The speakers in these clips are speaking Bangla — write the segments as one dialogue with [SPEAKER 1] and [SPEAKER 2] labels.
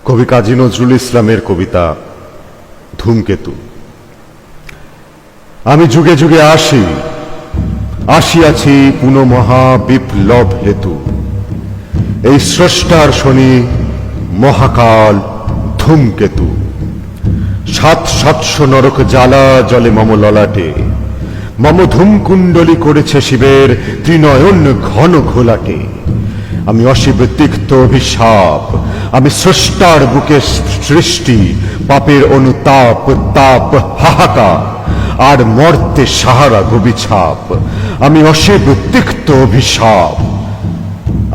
[SPEAKER 1] কবি কাজী নজরুল ইসলামের কবিতা ধূমকেতু। আমি যুগে যুগে আসিয়াছি পুনঃমহা বিপ্লব হেতু। এই স্রষ্টার শনি মহাকাল ধূমকেতু। 700 নরক জ্বালা জলে মম ললাটে। মম ধূমকুণ্ডলী করেছে শিবের ত্রিনয়ন ঘন ঘোলাটে। আমি অশিব তিক্ত অভিশাপ, আমি স্রষ্টার বুকে সৃষ্টি। পাপের অনুতাপ তাপ হাহাকার, আর মর্তে সাহারা গবিছাপ। আমি অশিব তিক্ত অভিশাপ,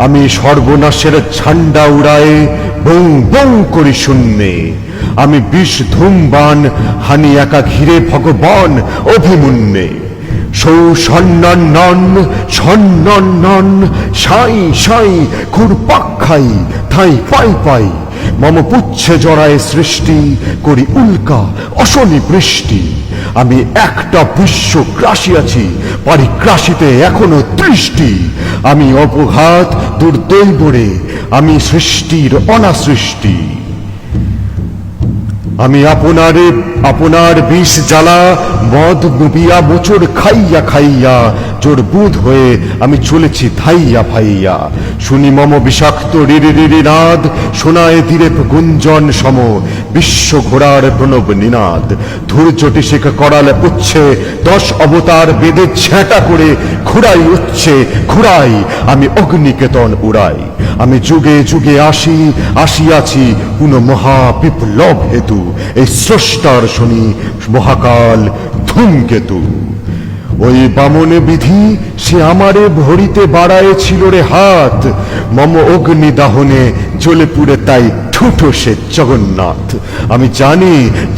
[SPEAKER 1] আমি সর্বনাশের ঝান্ডা উড়ায়ে বৌ বৌ করি শূন্যে। আমি বিষ ধূমবান হানি একা ঘিরে ভগবান অভিমন্যে। সন্নন সাই সাই ঘুরপাক খাই থাই পাই পাই। মম পুচ্ছে জড়ায় সৃষ্টি করি উল্কা অশনি বৃষ্টি। আমি একটা বিশ্ব গ্রাসিয়াছি, পারিগ্রাসিতে এখনো দৃষ্টি। আমি অপঘাত দুর্দৈবরে, আমি সৃষ্টির অনাসৃষ্টি। আমি আপনার বিষ জ্বালা মদ ডুবিয়া মোচড় খাইয়া খাইয়া জোর বুধ হয়ে আমি চলেছি ধাইয়া ভাইয়া। শুনি মম বিষাক্ত রিরি নাদ, শোনায় ধীরে গুঞ্জন সম বিশ্ব ঘোড়ার প্রণব নিনাদ। ধৈর্যটি শিখে করালে পুচ্ছে 10 অবতার বেদে ঝেঁটা করে ঘুরাই আমি অগ্নিকেতন উড়াই। আমি যুগে যুগে আসিয়াছি পুনঃমহা বিপ্লব হেতু। এই স্রষ্টার শনি মহাকাল ধূমকেতু। ওই বামন বিধি সে আমারে ভরিতে বাড়ায়েছিল রে হাত। মম অগ্নি দাহনে জ্বলে পুড়ে তাই ঠুঠো সে জগন্নাথ। আমি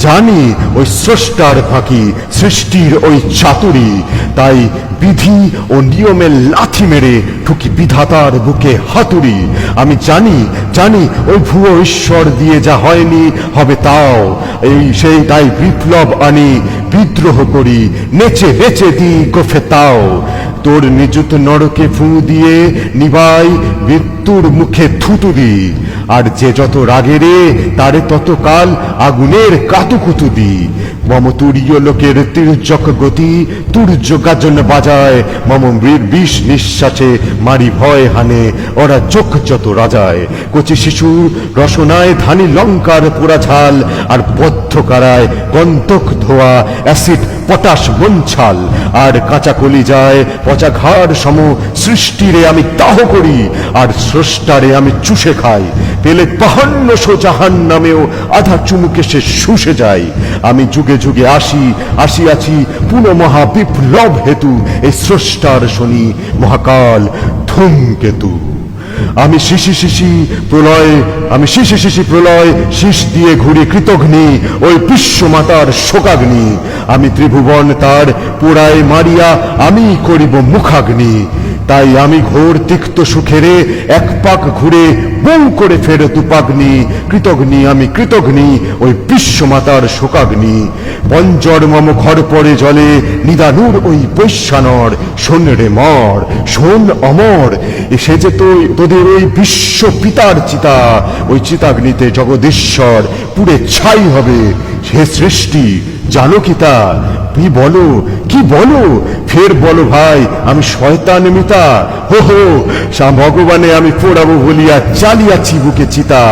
[SPEAKER 1] জানি ওই স্রষ্টার ফাঁকি, সৃষ্টির ওই চাতুরি। তাই বিধি ও নিয়মের লাথি মেরে ঠুকি বিধাতার বুকে হাতুড়ি। আমি জানি ওই ভুয়ো ঈশ্বর দিয়ে যা হয়নি হবে তাও। সেই তাই বিপ্লব আনি, বিদ্রোহ করি, নেচে দি গোফে তাও। তোর নিযুত নরকে ফু দিয়ে নিবাই মৃত্যুর মুখে থুতুরি। আর যে যত রাগে রে তারে ততকাল আগুনের কাতুকুতু দি। মম তুরীয় লোকের তির্যক গতি, তুর্য গাজন বাজায়। মম বিষ নিঃশ্বাসে মারি ভয় হানে ওরা চোখ যত রাজায়। কচি শিশুর রসনায় ধানি লঙ্কার পোড়া ঝাল, আর বদ্ধ কারায় গন্তক ধোয়া অ্যাসিড পটাশ বঞ্ছাল। আর কাঁচা কলি যায় পচা ঘাড় সম সৃষ্টিরে আমি দাহ করি, আর স্রষ্টারে আমি চুষে খাই। পেলে 52 জাহান নামেও আধা চুমুকে সে শুষে যায়। আমি যুগে যুগে আসিয়াছি পুনঃমহা বিপ্লব হেতু। এই স্রষ্টার শনি মহাকাল ধূমকেতু। আমি শিশি প্রলয় শীষ দিয়ে ঘুরি কৃতঘ্নি ওই বিশ্বমাতার শোকাগ্নি। আমি ত্রিভুবন তার পোড়ায় মারিয়া আমি করিব মুখাগ্নি। তাই আমি ঘোর তিক্ত সুখেরে এক পাক ঘুরে বউ করে ফের দুপাগ্নি। আমি কৃতঘ্নি ওই বিশ্বমাতার শোকাগ্নি। পঞ্জর মম ঘর পরে জলে নিদানুর ওই বৈশ্যানর। শোন রে মর, শোন অমর, সে যে তোদের ওই বিশ্ব পিতার চিতা। ওই চিতাগ্নিতে জগদীশ্বর পুড়ে ছাই হবে। হে সৃষ্টি জানো কি তা? কি বলো ফের বলো ভাই, আমি শয়তান মিতা। হো ভগবানে আমি পোড়াবো বলিয়া চালিয়াছি বুকে চিতা।